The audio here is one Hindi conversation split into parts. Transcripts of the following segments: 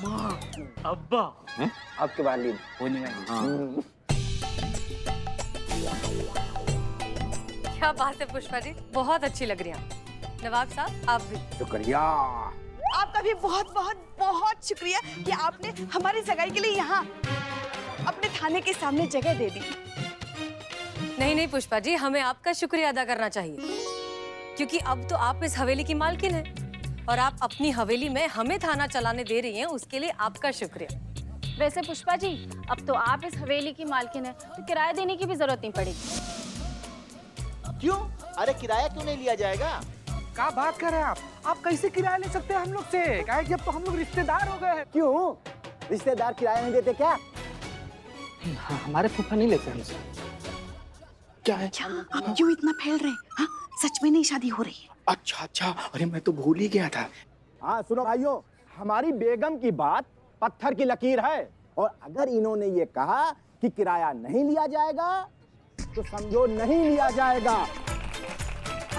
माँ, अब्बा, आपके वालिद होने वाली। क्या बात है पुष्पा जी, बहुत अच्छी लग रही हैं। नवाब साहब आप भी। शुक्रिया। आपका भी बहुत बहुत बहुत शुक्रिया कि आपने हमारी सगाई के लिए यहाँ अपने थाने के सामने जगह दे दी। नहीं नहीं पुष्पा जी, हमें आपका शुक्रिया अदा करना चाहिए, क्योंकि अब तो आप इस हवेली की मालकिन हैं और आप अपनी हवेली में हमें थाना चलाने दे रही हैं, उसके लिए आपका शुक्रिया। वैसे पुष्पा जी, अब तो आप इस हवेली की मालकिन है, तो किराया देने की भी जरूरत नहीं पड़ेगी। क्यों? अरे किराया क्यों नहीं लिया जाएगा? क्या बात कर रहे हैं आप कैसे किराया ले सकते हैं हम लोग से? क्या जब तो हम लोग रिश्तेदार हो गए हैं। क्यों? रिश्तेदार किराया नहीं देते क्या? हमारे फूफा नहीं लेते हमसे। क्या है? आप क्यों इतना फैल रहे हैं? हाँ, सच में नहीं शादी हो रही है। अच्छा अच्छा, अरे मैं तो भूल ही गया था। हाँ सुनो भाइयों, हमारी बेगम की बात पत्थर की लकीर है, और अगर इन्होंने ये कहा कि किराया नहीं लिया जाएगा तो समझो नहीं लिया जाएगा।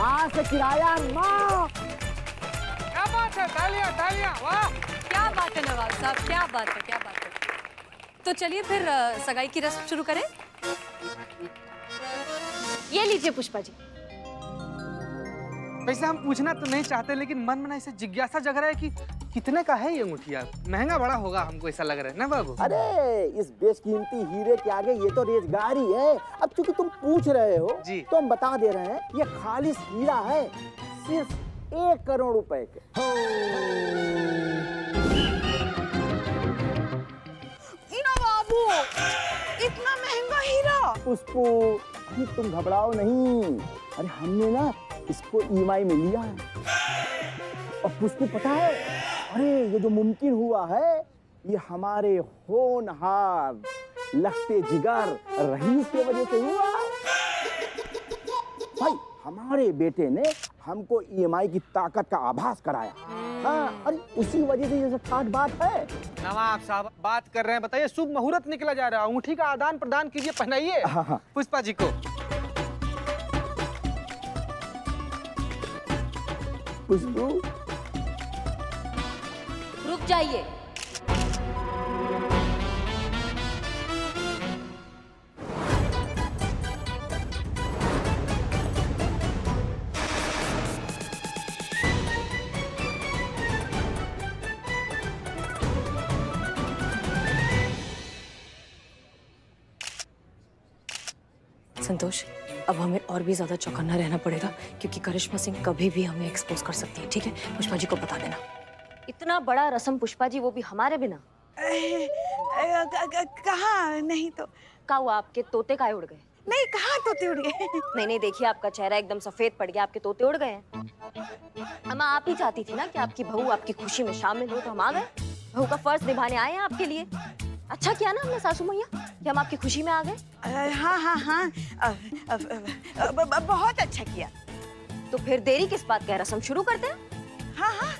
आज से किराया माफ। क्या बात है, तालियां तालियां, वाह। क्या बात है नवाब साहब, क्या बात है, क्या बात है। तो चलिए फिर सगाई की रस्म शुरू करें। ये लीजिए पुष्पा जी। वैसे हम पूछना तो नहीं चाहते, लेकिन मन में ऐसे जिज्ञासा जग रहा है कि कितने का है ये अंगूठिया? महंगा बड़ा होगा, हमको ऐसा लग रहा है ना बाबू? अरे इस बेशकीमती हीरे के आगे ये तो रेजगारी है। अब चूंकि तुम पूछ रहे हो जी। तो हम बता दे रहे हैं, ये खालिस हीरा है, सिर्फ 1 करोड़ रुपए के। इना बाबू, इतना महंगा हीरा? पुष्पू, अरे तुम घबराओ नहीं। अरे हमने ना इसको ईएमआई में लिया है। और पुष्पू पता है, अरे ये जो मुमकिन हुआ है, ये हमारे होनहार लखते जिगर रईस की वजह से हुआ। भाई हमारे बेटे ने हमको ईएमआई की ताकत का आभास कराया। हाँ, अरे उसी वजह से ये सब खास बात है। नवाब साहब बात कर रहे हैं, बताइए शुभ मुहूर्त निकला जा रहा है, अंगूठी का आदान प्रदान कीजिए, पहनाइए पुष्पा जी को। पुष्पू रुक जाइए। संतोष, अब हमें और भी ज्यादा चौकन्ना रहना पड़ेगा, क्योंकि करिश्मा सिंह कभी भी हमें एक्सपोज कर सकती है। ठीक है, पुष्पा जी को बता देना। इतना बड़ा रस्म पुष्पा जी, वो भी हमारे बिना। कहाँ? नहीं तो का हुआ, आपके तोते काहे उड़ गए? नहीं, कहाँ तोते उड़ गए? नहीं नहीं, देखिए आपका चेहरा एकदम सफेद पड़ गया, आपके तोते उड़ गए हैं। अम्मा आप ही चाहती थी ना कि आपकी बहू आपकी खुशी में शामिल हो, तो हम आ गए। बहू का फर्ज निभाने आए हैं आपके लिए। अच्छा किया ना हमने सासू मैया कि हम आपकी खुशी में आ गए। हाँ हाँ हाँ, बहुत अच्छा किया। तो फिर देरी किस बात का है, रस्म शुरू करते हैं? हाँ हाँ,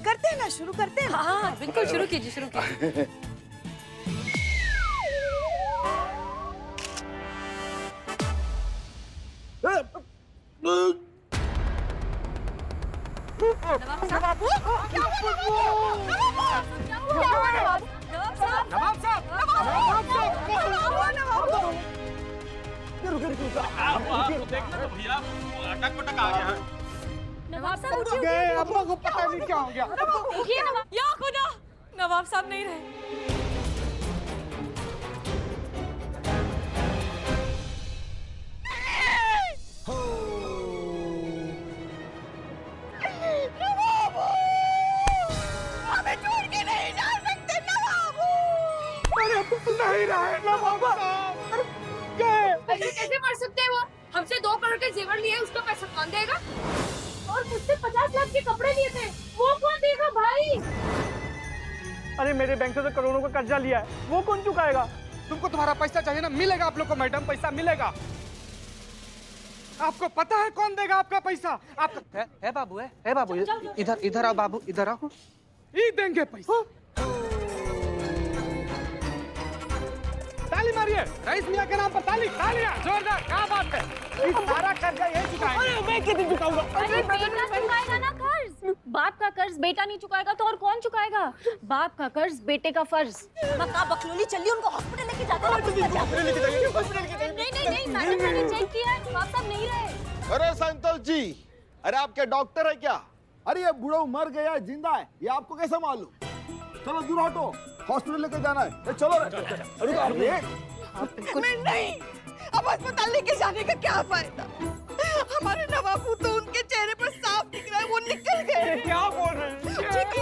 करते हैं ना, शुरू करते हैं। हाँ हाँ बिल्कुल, शुरू कीजिए, शुरू कीजिए। अम्मा को पता नहीं क्या हो गया। या खुदा, नवाब साहब नहीं रहे। नहीं रहे नवाब साहब। ऐसे कैसे मर सकते हैं वो? हमसे 2 करोड़ के जेवर लिए, उसका पैसा कौन देगा? और मुझसे 50 लाख के कपड़े लिए थे, वो कौन देगा भाई? अरे मेरे बैंक से तो करोड़ों का कर्जा लिया है, वो कौन चुकाएगा? तुमको तुम्हारा पैसा चाहिए ना, मिलेगा आप लोग को मैडम, पैसा मिलेगा। आपको पता है कौन देगा आपका पैसा? आपका है बाबू, है बाबू, इधर इधर आओ बाबू, इधर आओ। ये देंगे पैसा। ताली मारिए, रईस मियां के नाम पर ताली, तालियां, जोरदार, क्या बात है। इस सारा कर्जा यही चुकाएंगे। अरे मैं कितनी चुकाऊंगा? अरे बेटा चुकाएगा ना कर्ज। बाप का कर्ज बेटा नहीं चुकाएगा तो और कौन चुकाएगा? बाप का कर्ज बेटे का फर्ज। मक्का बकलोली चलिए उनको हॉस्पिटल लेके जाते हैं। नहीं मैडम मैंने चेक किया है, बाप साहब नहीं रहे। अरे संतोष जी, अरे आपके डॉक्टर है क्या? अरे ये बूढ़ा मर गया है जिंदा है, ये आपको कैसे मालूम? चलो दूर हटो, हॉस्पिटल लेके जाना है। चलो मैं नहीं, अब अस्पताल लेके जाने का क्या फायदा? हमारे नवाबू तो उनके चेहरे पर साफ दिख रहा है, वो निकल गए। क्या बोल रहे हैं?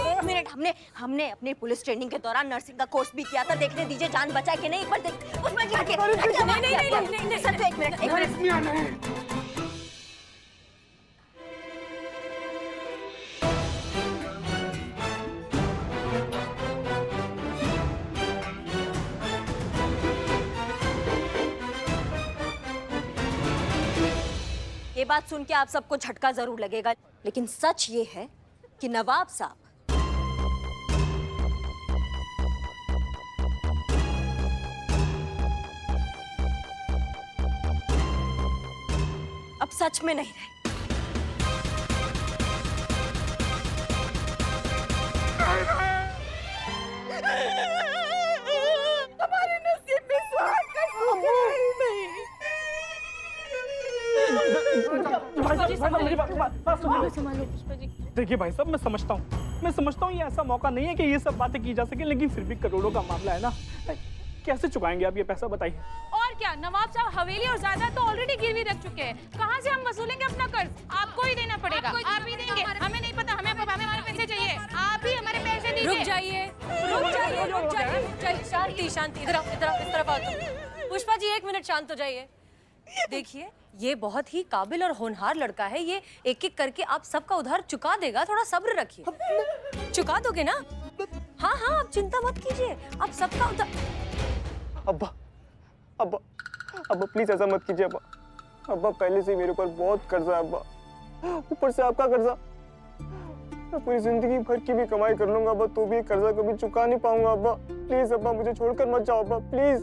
एक मिनट, हमने अपने पुलिस ट्रेनिंग के दौरान नर्सिंग का कोर्स भी किया था। देखने दीजिए जान बचाए कि नहीं। एक बार देख उसमें जाके नहीं सर, एक मिनट। ये बात सुन के आप सबको झटका जरूर लगेगा, लेकिन सच ये है कि नवाब साहब अब सच में नहीं रहे। हमारे नसीब में सुहाग का सुख है ही नहीं। देखिए भाई साहब, मैं समझता हूँ ये ऐसा मौका नहीं है कि ये सब बातें की जा सके, लेकिन फिर भी करोड़ों का मामला है ना, कैसे चुकाएंगे आप ये पैसा, बताइए। और क्या, नवाब साहब हवेली और जायदाद तो ऑलरेडी गिरवी रख चुके हैं। कहाँ से हम वसूलेंगे अपना कर्ज? आपको ही देना पड़ेगा। आप ही देंगे, हमें नहीं पता, हमें हमारे पैसे चाहिए। आप ही हमारे पैसे दीजिए। रुक जाइए। शांति। इधर इस तरफ आओ तुम। पुष्पा जी 1 मिनट शांत हो जाइए। देखिए, ये बहुत ही काबिल और होनहार लड़का है। ये एक एक करके आप सबका उधार चुका देगा। थोड़ा सब्र रखिए। चुका दोगे ना? हाँ, आप चिंता मत कीजिए, आप सबका उधार। अब्बा प्लीज ऐसा मत कीजिए अब्बा पहले से मेरे ऊपर बहुत कर्जा है अब्बा, ऊपर से आपका कर्जा। मैं पूरी जिंदगी भर की भी कमाई कर लूंगा अब्बा, तो भी कर्जा कभी चुका नहीं पाऊंगा अब्बा। प्लीज अब्बा मुझे छोड़कर मत जाओ अब्बा, प्लीज।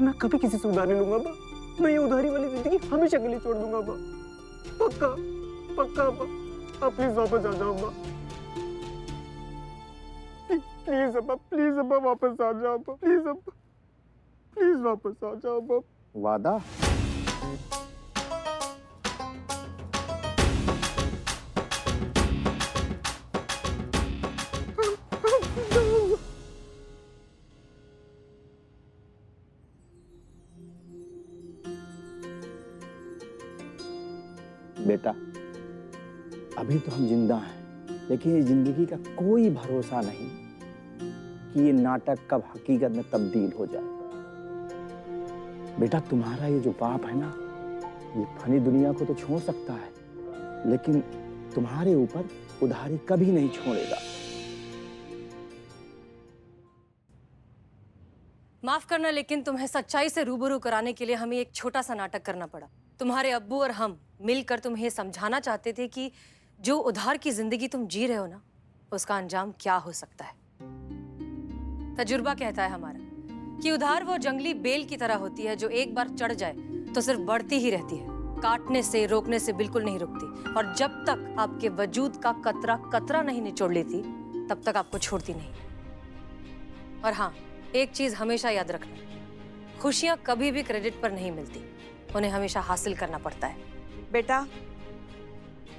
मैं कभी किसी से उधार नहीं लूंगा अब्बा, मैं ये उधारी वाली जिंदगी हमेशा के लिए छोड़ दूंगा अब्बा, पक्का अब्बा। आप प्लीज वापस आ जाओ अब्बा, प्लीज अब्बा वापस आ जाओ अब्बा, प्लीज वापस आ जाओ अब्बा। वादा? बेटा, अभी तो हम जिंदा हैं, लेकिन ये जिंदगी का कोई भरोसा नहीं कि ये नाटक कब हकीकत में तब्दील हो जाए। बेटा, तुम्हारा ये जो पाप है ना, ये फनी दुनिया को तो छोड़ सकता है, लेकिन तुम्हारे ऊपर उधारी कभी नहीं छोड़ेगा। माफ करना, लेकिन तुम्हें सच्चाई से रूबरू कराने के लिए हमें एक छोटा सा नाटक करना पड़ा। तुम्हारे अब्बू और हम मिलकर तुम्हें समझाना चाहते थे कि जो उधार की जिंदगी तुम जी रहे हो ना, उसका अंजाम क्या हो सकता है। तजुर्बा कहता है हमारा कि उधार वो जंगली बेल की तरह होती है जो एक बार चढ़ जाए तो सिर्फ बढ़ती ही रहती है, काटने से रोकने से बिल्कुल नहीं रुकती, और जब तक आपके वजूद का कतरा नहीं निचोड़ लेती तब तक आपको छोड़ती नहीं। और हाँ, एक चीज हमेशा याद रखना, खुशियां कभी भी क्रेडिट पर नहीं मिलती, उन्हें हमेशा हासिल करना पड़ता है। बेटा,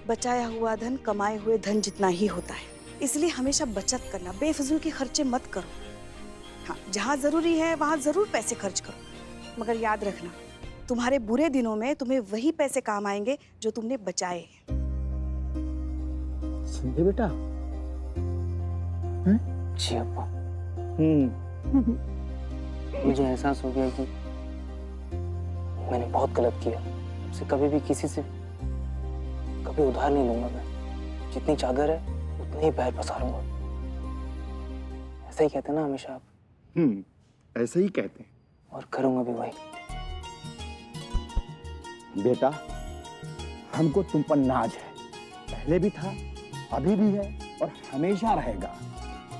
बचाया हुआ धन कमाए हुए धन जितना ही होता है, इसलिए हमेशा बचत करना, बेफजूल के खर्चे मत करो। हाँ, जहाँ जरूरी है वहाँ जरूर पैसे खर्च करो, मगर याद रखना, तुम्हारे बुरे दिनों में तुम्हें वही पैसे काम आएंगे जो तुमने बचाए हैं। समझे बेटा? जी अब्बा। मुझे एहसास हो गया कि मैंने बहुत गलत किया। मुझसे कभी भी किसी से कभी उधार नहीं लूंगा मैं। जितनी चादर है उतने ही पैर पसारूंगा। ऐसा ही कहते हैं ना हमेशा आप? ऐसे ही कहते हैं। और करूंगा भी वही। बेटा, हमको तुम पर नाज है, पहले भी था, अभी भी है और हमेशा रहेगा।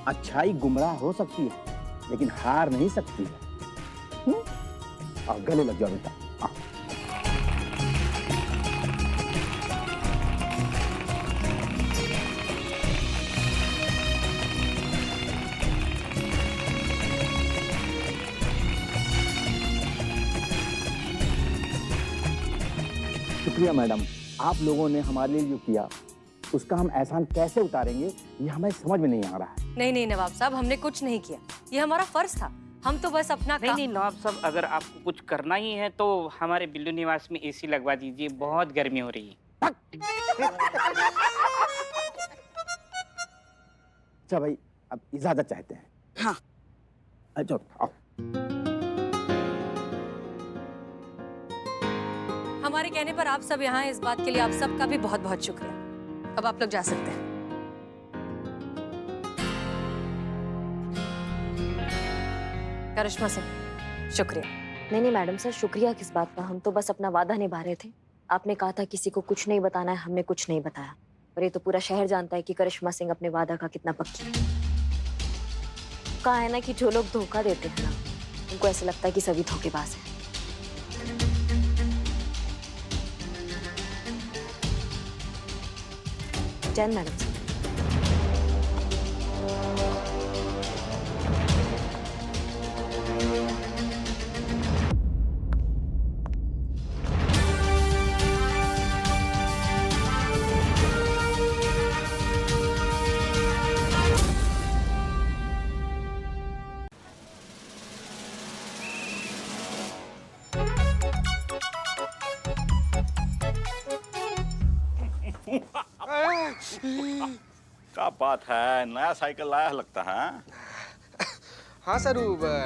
अच्छाई गुमराह हो सकती है, लेकिन हार नहीं सकती है। आओ गले लग जाओ बेटा। हाँ। शुक्रिया मैडम, आप लोगों ने हमारे लिए जो किया उसका हम एहसान कैसे उतारेंगे ये हमें समझ में नहीं आ रहा है। नहीं नहीं नवाब साहब, हमने कुछ नहीं किया, ये हमारा फर्ज था। हम तो बस अपना नहीं नवाब साहब, अगर आपको कुछ करना ही है तो हमारे बिल्लू निवास में एसी लगवा दीजिए, बहुत गर्मी हो रही है। अच्छा भाई, अब इजाजत चाहते हैं। हाँ। अच्छा आओ। हमारे कहने पर आप सब यहाँ हैं, इस बात के लिए आप सबका भी बहुत बहुत शुक्रिया। अब आप लोग जा सकते हैं। करिश्मा सिंह, शुक्रिया। नहीं मैडम सर, शुक्रिया किस बात का, हम तो बस अपना वादा निभा रहे थे। आपने कहा था किसी को कुछ नहीं बताना है, हमने कुछ नहीं बताया। और ये तो पूरा शहर जानता है कि करिश्मा सिंह अपने वादा का कितना पक्की है। कहा है ना कि जो लोग धोखा देते हैं ना, उनको ऐसा लगता है कि सभी धोखेबाज हैं। Jain madam sir. क्या बात है, नया साइकिल लाया लगता है। हाँ सर,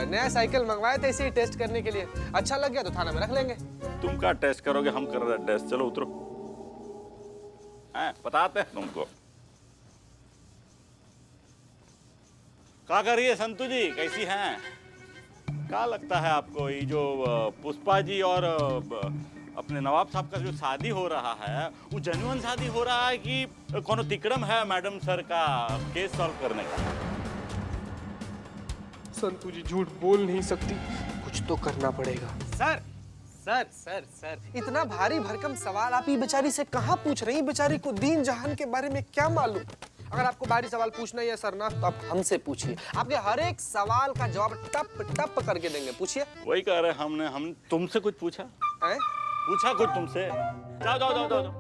नया साइकिल मंगवाए थे इसी टेस्ट करने के लिए। अच्छा लग गया तो थाना में रख लेंगे। तुम क्या टेस्ट करोगे, हम कर रहे हैं टेस्ट। चलो उतरो, बताते हैं तुमको। क्या कर रही है संतू जी, कैसी हैं? क्या लगता है आपको ये जो पुष्पा जी और अपने नवाब साहब का जो शादी हो रहा है वो जेन्युइन शादी हो रहा है कि कोनो तिकड़म है मैडम सर का केस सॉल्व करने का? संतू जी झूठ बोल नहीं सकती, कुछ तो करना पड़ेगा। सर सर सर सर, इतना भारी भरकम सवाल आप ये बेचारी से कहाँ पूछ रही हैं? बेचारी को दीन जहान के बारे में क्या मालूम? अगर आपको भारी सवाल पूछना है सर ना, तो आप हमसे पूछिए। आपके हर एक सवाल का जवाब टप टप करके देंगे, पूछिए। वही कह रहे हम तुमसे कुछ पूछा है? पूछा कुछ तुमसे? जाओ जाओ जाओ जाओ।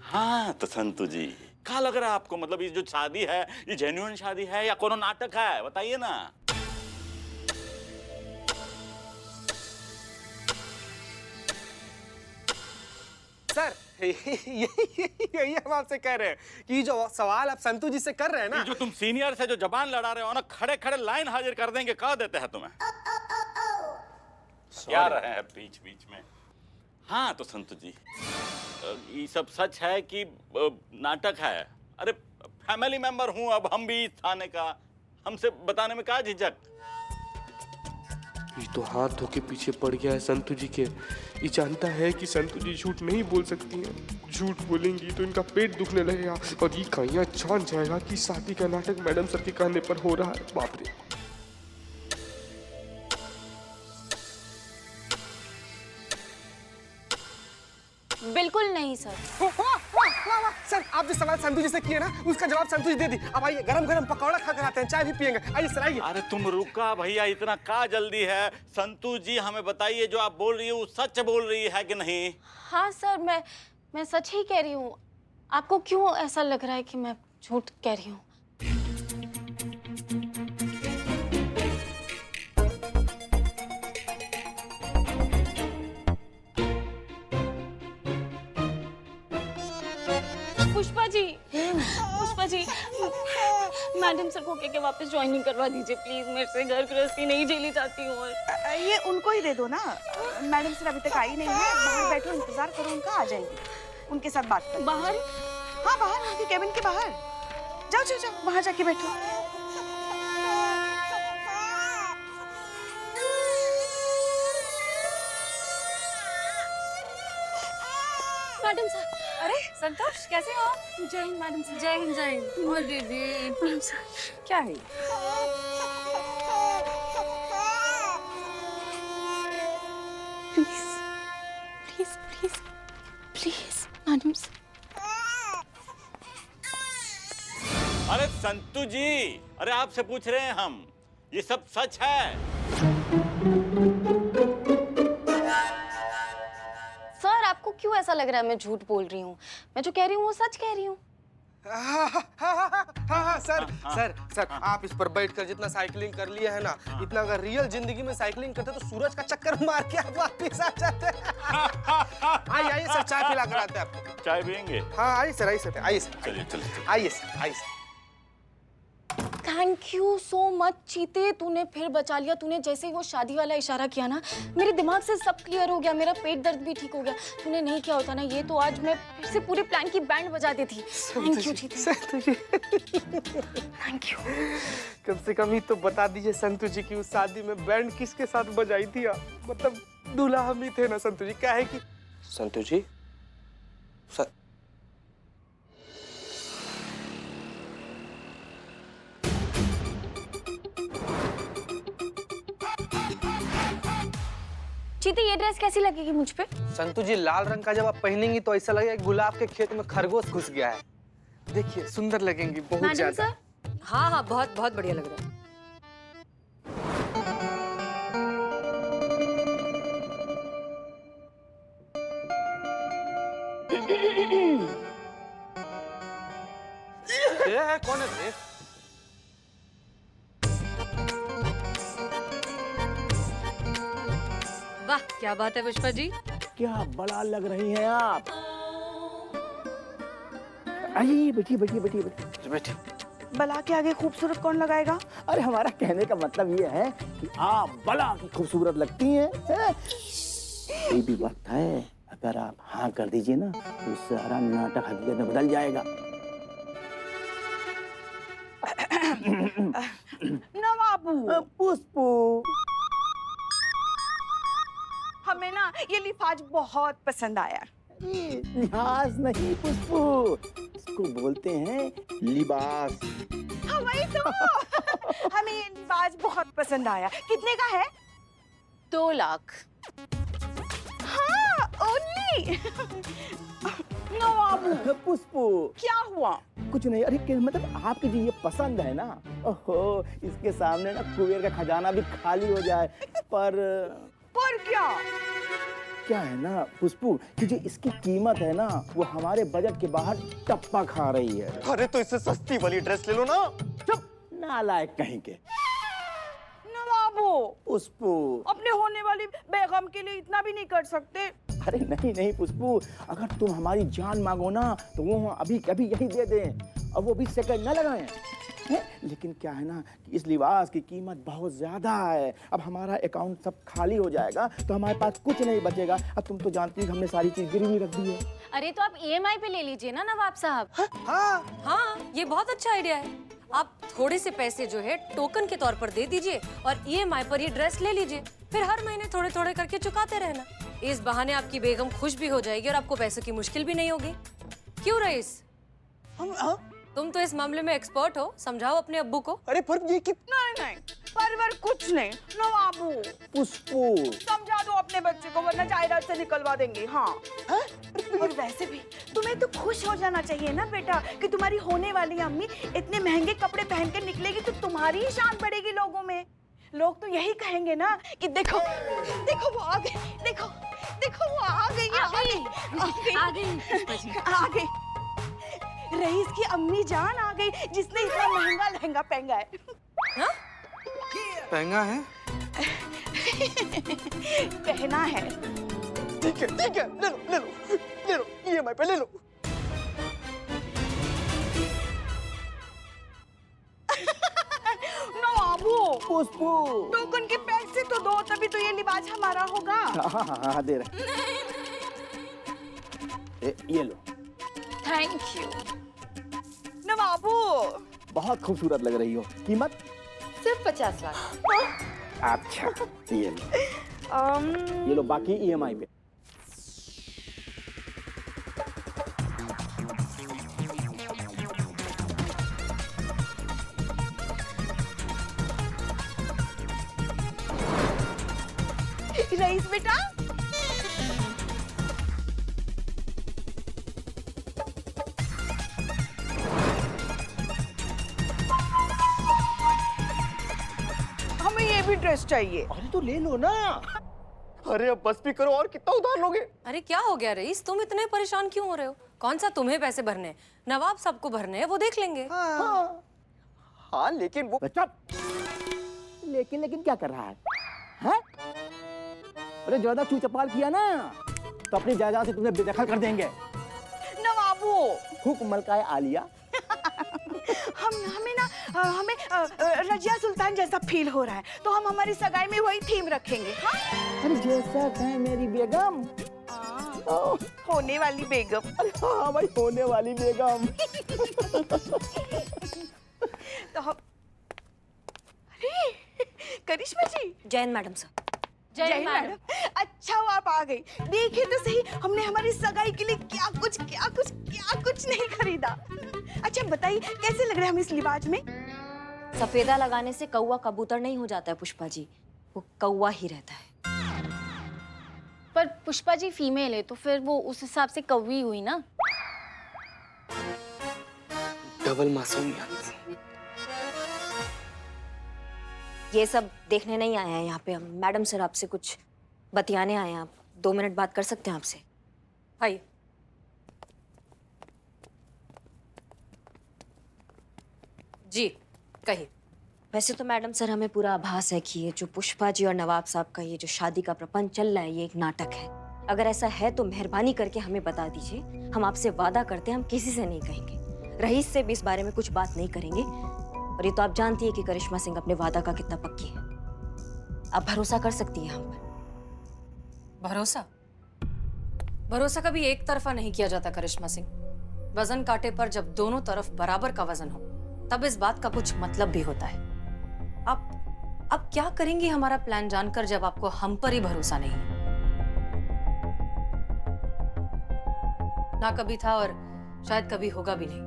हाँ तो संतू जी, क्या लग रहा है आपको? मतलब ये जो शादी है ये जेन्युइन शादी है या कोनो नाटक है, बताइए ना। सर यही हम आपसे कह रहे हैं कि जो सवाल आप संतू जी से कर रहे हैं ना, जो तुम सीनियर से जो जबान लड़ा रहे हो ना, खड़े खड़े लाइन हाजिर कर देंगे, कह देते हैं तुम्हें। क्या रहे हैं बीच बीच में? हाँ तो संतू जी, ये सब सच है कि नाटक है? अरे फैमिली मेंबर हूं, अब हम भी थाने का, हमसे बताने में क्या झिझक? ये तो हाथ धो के पीछे पड़ गया है संतू जी के। ये जानता है कि संतू जी झूठ नहीं बोल सकती हैं। झूठ बोलेंगी तो इनका पेट दुखने लगेगा और ये कहीं जान जाएगा कि शादी का नाटक मैडम सर के कहने पर हो रहा है। बाप रे। बिल्कुल नहीं सर। सर आप जो सवाल संतू जी से किए ना, उसका जवाब संतू जी दे दी। अब आइए गरम गरम पकौड़ा खा कर आते हैं, चाय भी पियेंगे। आइए सर आइए। अरे तुम रुका भैया, इतना क्या जल्दी है? संतू जी हमें बताइए, जो आप बोल रही है वो सच बोल रही है कि नहीं? हाँ सर, मैं सच ही कह रही हूँ। आपको क्यों ऐसा लग रहा है कि मैं झूठ कह रही हूँ? पुष्पा जी, मैडम सर को कह के वापस ज्वाइनिंग करवा दीजिए प्लीज। मेरे से घर गृहस्थी नहीं झेली जाती हूँ। ये उनको ही दे दो ना। मैडम सर अभी तक आई नहीं है, बाहर बैठो, इंतजार करो उनका, आ जाएंगे। उनके साथ बात करो। बाहर? हाँ बाहर, उनके केबिन के बाहर। जाओ जाओ जाओ, वहां जाके बैठो। Madam sir. अरे संतोष, कैसे हो? जय हिंद मैडम सर। जय हिंद जय हिंद। और दीदी क्या है? अरे संतू जी, अरे आपसे पूछ रहे हैं हम, ये सब सच है? सर आपको क्यों ऐसा लग रहा है मैं झूठ बोल रही हूँ? मैं जो कह रही हूँ वो सच कह रही हूँ। हाँ सर सर सर आप इस पर बैठकर जितना साइकिलिंग कर लिया है ना, इतना अगर रियल जिंदगी में साइकिलिंग करते तो सूरज का चक्कर मार के आप वापस आ जाते। आइए आइए सर, चाय पिला कर आते हैं आपको। चाय पियेंगे? हाँ आइए सर, आइए सर, आइए सर, चलिए चलिए। आइए सर, आइए sir. Thank you so much चीते, तूने फिर बचा लिया। तूने जैसे ही वो शादी वाला इशारा किया ना, मेरे दिमाग से सब क्लियर हो गया, मेरा पेट दर्द भी ठीक हो गया। तूने नहीं किया होता ना ये, तो आज मैं फिर से पूरे प्लान की बैंड बजा देती। थैंक यू चीते, थैंक यू। कम से कम ही तो बता दीजिए संतू जी की उस शादी में बैंड किसके साथ बजाई थी आप? मतलब दूल्हा हम ही थे ना संतू जी। क्या है कि संतू जी सर, चीते ये ड्रेस कैसी लगेगी मुझ पे? संतू जी लाल रंग का जब आप पहनेंगी तो ऐसा लगेगा गुलाब के खेत में खरगोश घुस गया है। देखिए सुंदर लगेंगी बहुत मैडम ज्यादा। सर, हाँ हाँ, बहुत बहुत बढ़िया लग रहा है। ये कौन है? वाह क्या बात है पुष्पा जी, क्या बड़ा लग रही हैं आप। आइए बैठिए बैठिए बैठिए बैठिए बैठी। बला के आगे खूबसूरत कौन लगाएगा? अरे हमारा कहने का मतलब ये है कि आप बला की खूबसूरत लगती हैं। ये भी बात है, अगर आप हाँ कर दीजिए ना तो सारा नाटक हकीकत में बदल जाएगा। नवाबू, पुष्पू, हमें ना ये लिफाज बहुत पसंद आया। लिहाज नहीं पुष्पू, इसको बोलते हैं लिबास। हाँ वही तो। हमें ये लिबास बहुत पसंद आया। कितने का है? 2 लाख। हाँ ओनली। नवाबू, पुष्पू क्या हुआ? कुछ नहीं। अरे मतलब आपकी जो ये पसंद है ना, ओहो, इसके सामने ना कुबेर का खजाना भी खाली हो जाए। पर क्या? क्या है ना पुष्पू कि जो इसकी कीमत है ना वो हमारे बजट के बाहर टप्पा खा रही है। अरे तो इससे सस्ती वाली ड्रेस ले लो ना। चुप, नालायक कहीं के। नवाबू, पुष्पू, अपने होने वाली बेगम के लिए इतना भी नहीं कर सकते? अरे नहीं नहीं पुष्पू, अगर तुम हमारी जान मांगो ना तो वो अभी कभी यही दे दें और वो भी सेकंड न लगाएं। लेकिन क्या है ना कि इस लिबास की कीमत बहुत ज्यादा है। अब हमारा अकाउंट सब खाली हो जाएगा तो हमारे पास कुछ नहीं बचेगा। अब तुम तो जानती हो हमने सारी चीज गिरवी रख दी है। अरे तो आप EMI पे ले लीजिए ना नवाब साहब। हाँ ये बहुत अच्छा आइडिया है। आप थोड़े से पैसे जो है टोकन के तौर पर दे दीजिए और EMI पर ये ड्रेस ले लीजिए, फिर हर महीने थोड़े थोड़े करके चुकाते रहना। इस बहाने आपकी बेगम खुश भी हो जाएगी और आपको पैसों की मुश्किल भी नहीं होगी। क्यों रईस? तुम तो इस मामले में एक्सपर्ट हो, समझाओ अपने अब्बू को। अरे पर ये कितना नहीं परवर कुछ नहीं। नवाबू, पुष्पू, समझा दो अपने बच्चे को वरना जायदाद से निकलवा देंगे। हाँ और वैसे भी तुम्हें तो खुश हो जाना चाहिए ना बेटा कि तुम्हारी होने वाली अम्मी इतने महंगे कपड़े पहन के निकलेगी तो तुम्हारी ही शान बढ़ेगी लोगों में। लोग तो यही कहेंगे ना कि देखो देखो वो आ गई, देखो देखो वो आ गई, आ गई। रईस की अम्मी जान आ गई जिसने इतना महंगा लहंगा पहना है। हाँ? महंगा है? पहना है। ठीक है ले लो ले लो ले लो, EMI पे ले लो। नवाबू, पुष्पू, टोकन के पैसे तो दो तभी तो ये लिबास हमारा होगा। हाँ दे रहे। ये लो। थैंक यू नवाबू, बहुत खूबसूरत लग रही हो। कीमत सिर्फ 50 लाख। अच्छा ये लो बाकी EMI पे। रईस बेटा, भी ड्रेस चाहिए। अरे तो ले लो ना। अरे अब बस भी करो, और कितना उधार लोगे? अरे क्या हो गया रईस, तुम इतने परेशान क्यों हो रहे हो? कौन सा तुम्हें पैसे भरने हैं? नवाब सबको भरने हैं, वो देख लेंगे। हाँ लेकिन वो चुप। लेकिन क्या कर रहा है? हैं? अरे ज्यादा चू चपाल किया ना तो अपनी जायदाद से तुम्हें बेदखल कर देंगे। नवाबू, हुक्म मलकाए आलिया। हमें रजिया सुल्तान जैसा फील हो रहा है, तो हम हमारी सगाई में वही थीम रखेंगे। हाँ? अरे जैसा कहे मेरी बेगम। होने वाली बेगम। अरे हाँ भाई, होने वाली बेगम। तो हम... अरे करिश्मा जी। Jain madam sir. जय मैडम। अच्छा हुआ आप आ गई। देखिए तो सही, हमने हमारी सगाई के लिए क्या कुछ नहीं खरीदा। अच्छा बताइए, कैसे लग रहे हैं हम इस लिबाज में? सफेदा लगाने से कौवा कबूतर नहीं हो जाता है पुष्पा जी, वो कौवा ही रहता है। पर पुष्पा जी फीमेल है तो फिर वो उस हिसाब से कौवी हुई ना। डबल मासूमियत। ये सब देखने नहीं आए हैं यहाँ पे हम। मैडम सर आपसे कुछ बतियाने आए हैं। आप 2 मिनट बात कर सकते हैं आपसे? भाई जी कहिए। वैसे तो मैडम सर हमें पूरा आभास है कि ये जो पुष्पा जी और नवाब साहब का ये जो शादी का प्रपंच चल रहा है ये एक नाटक है। अगर ऐसा है तो मेहरबानी करके हमें बता दीजिए। हम आपसे वादा करते हैं हम किसी से नहीं कहेंगे, रईस से भी इस बारे में कुछ बात नहीं करेंगे। और ये तो आप जानती है कि करिश्मा सिंह अपने वादा का कितना पक्की है। आप भरोसा कर सकती हैं हम पर। भरोसा कभी एक तरफा नहीं किया जाता करिश्मा सिंह। वजन कांटे पर जब दोनों तरफ बराबर का वजन हो तब इस बात का कुछ मतलब भी होता है। आप क्या करेंगी हमारा प्लान जानकर जब आपको हम पर ही भरोसा नहीं है? ना कभी था और शायद कभी होगा भी नहीं।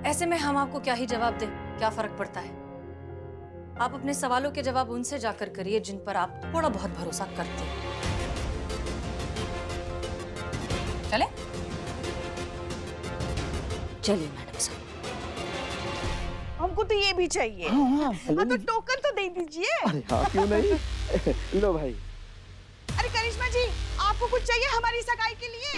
ऐसे में हम आपको क्या ही जवाब दें, क्या फर्क पड़ता है? आप अपने सवालों के जवाब उनसे जाकर करिए जिन पर आप थोड़ा बहुत भरोसा करते हैं। चले? चलिए मैडम साहब। हमको तो ये भी चाहिए। हाँ, तो टोकन तो दे दीजिए। अरे हाँ, क्यों नहीं। लो भाई। अरे करिश्मा जी, आपको कुछ चाहिए हमारी सगाई के लिए?